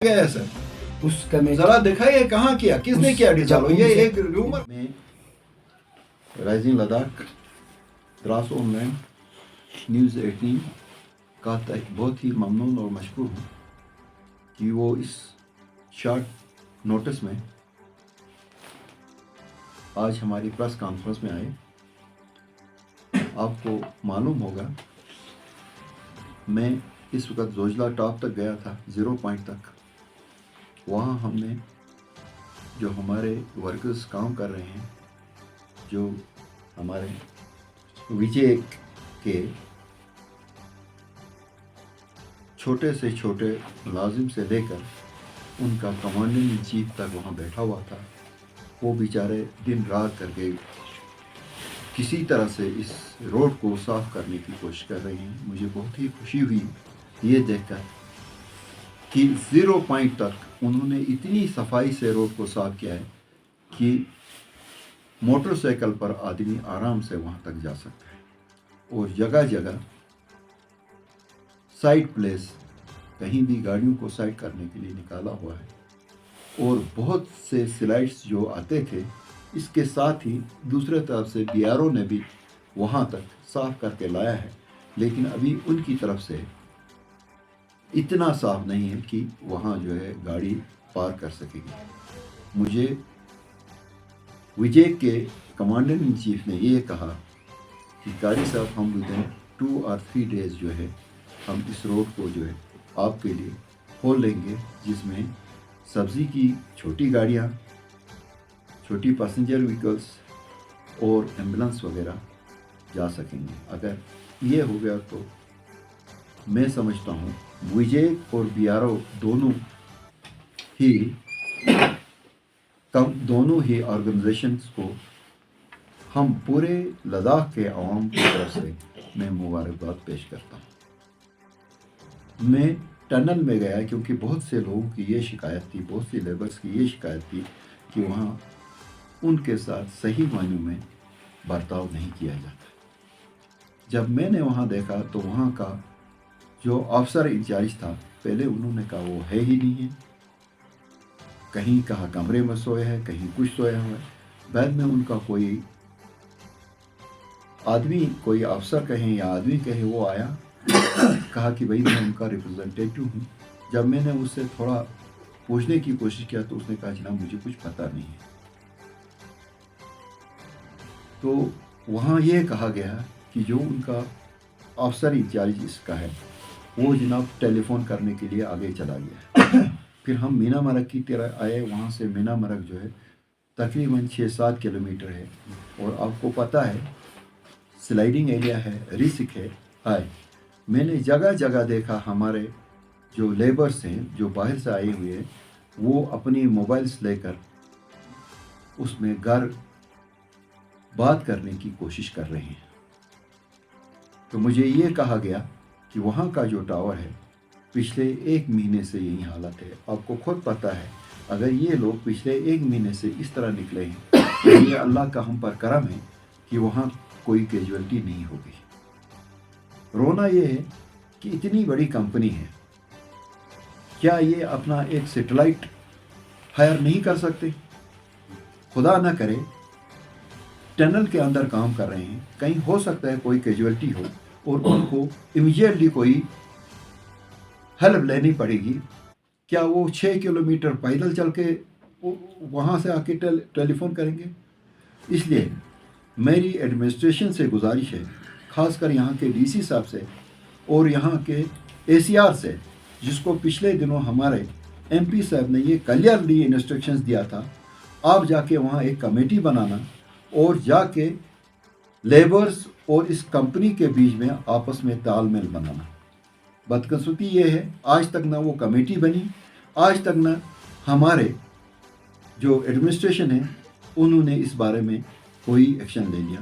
गया सर, उस कमेटी जरा दिखाइए कहाँ किया, किसने किया डिसॉल्व? ये एक रूमर में rising Ladakh Dras online news 18 का बहुत ही ममनून और मशकूर हूँ कि वो इस शॉर्ट नोटिस में आज हमारी प्रेस कॉन्फ्रेंस में आए। आपको मालूम होगा मैं इस वक्त जोजिला टॉप तक गया था, 0 पॉइंट तक। वहाँ हमने जो हमारे वर्कर्स काम कर रहे हैं, जो हमारे विजय के छोटे से छोटे मुलाजिम से लेकर उनका कमांडिंग इन चीफ तक वहाँ बैठा हुआ था। वो बेचारे दिन रात करके किसी तरह से इस रोड को साफ़ करने की कोशिश कर रहे हैं। मुझे बहुत ही खुशी हुई ये देखकर कि 0 पॉइंट तक उन्होंने इतनी सफाई से रोड को साफ किया है कि मोटरसाइकिल पर आदमी आराम से वहाँ तक जा सकता है। और जगह जगह साइड प्लेस, कहीं भी गाड़ियों को साइड करने के लिए निकाला हुआ है। और बहुत से स्लाइड्स जो आते थे, इसके साथ ही दूसरे तरफ से BRO ने भी वहाँ तक साफ करके लाया है, लेकिन अभी उनकी तरफ से इतना साफ नहीं है कि वहाँ जो है गाड़ी पार कर सकेगी। मुझे विजय के कमांडेंट इन चीफ ने ये कहा कि कारी साहब, हम विदिन 2 और 3 डेज जो है हम इस रोड को जो है आपके लिए खोल लेंगे, जिसमें सब्ज़ी की छोटी गाड़ियाँ, छोटी पैसेंजर व्हीकल्स और एम्बुलेंस वगैरह जा सकेंगे। अगर ये हो गया तो मैं समझता हूँ विजय और BRO दोनों ही ऑर्गेनाइजेशंस को हम पूरे लद्दाख के अवाम की तरफ से मैं मुबारकबाद पेश करता हूँ। मैं टनल में गया क्योंकि बहुत से लोगों की ये शिकायत थी, बहुत सी लेबर्स की ये शिकायत थी कि वहाँ उनके साथ सही मायनों में बर्ताव नहीं किया जाता। जब मैंने वहाँ देखा तो वहाँ का जो अफसर इंचार्ज था, पहले उन्होंने कहा वो है ही नहीं है, कहीं कहा कमरे में सोया है, कहीं कुछ सोया हुआ है। बाद में उनका कोई आदमी, कोई अफसर कहें या आदमी कहे, वो आया कहा कि भाई मैं उनका रिप्रेजेंटेटिव हूँ। जब मैंने उससे थोड़ा पूछने की कोशिश किया तो उसने कहा जनाब मुझे कुछ पता नहीं है। तो वहाँ ये कहा गया कि जो उनका अफसर इंचार्ज इसका है वो जनाब टेलीफोन करने के लिए आगे चला गया। फिर हम मीना मरग की तरह आए। वहाँ से मीना मरग जो है तकरीबन 6-7 किलोमीटर है, और आपको पता है स्लाइडिंग एरिया है, रिस्क है हाय। मैंने जगह जगह देखा हमारे जो लेबर्स हैं, जो बाहर से आए हुए हैं, वो अपनी मोबाइल्स लेकर उसमें घर बात करने की कोशिश कर रहे हैं। तो मुझे ये कहा गया कि वहाँ का जो टावर है पिछले 1 महीने से यही हालत है। आपको खुद पता है, अगर ये लोग पिछले 1 महीने से इस तरह निकले हैं तो ये अल्लाह का हम पर करम है कि वहाँ कोई कैजुअलिटी नहीं हो गई। रोना ये है कि इतनी बड़ी कंपनी है, क्या ये अपना एक सैटेलाइट हायर नहीं कर सकते? खुदा ना करे टनल के अंदर काम कर रहे हैं, कहीं हो सकता है कोई कैजुअलिटी हो और उनको इमीडिएटली कोई हेल्प लेनी पड़ेगी। क्या वो 6 किलोमीटर पैदल चल के वहाँ से आके टेलीफोन करेंगे? इसलिए मेरी एडमिनिस्ट्रेशन से गुजारिश है, ख़ासकर यहाँ के DC साहब से और यहाँ के ACR से, जिसको पिछले दिनों हमारे MP साहब ने ये क्लियरली इंस्ट्रक्शंस दिया था, आप जाके वहाँ एक कमेटी बनाना और जाके लेबर्स और इस कंपनी के बीच में आपस में तालमेल बनाना। बदकिस्मती ये है, आज तक ना वो कमेटी बनी, आज तक ना हमारे जो एडमिनिस्ट्रेशन है उन्होंने इस बारे में कोई एक्शन ले लिया।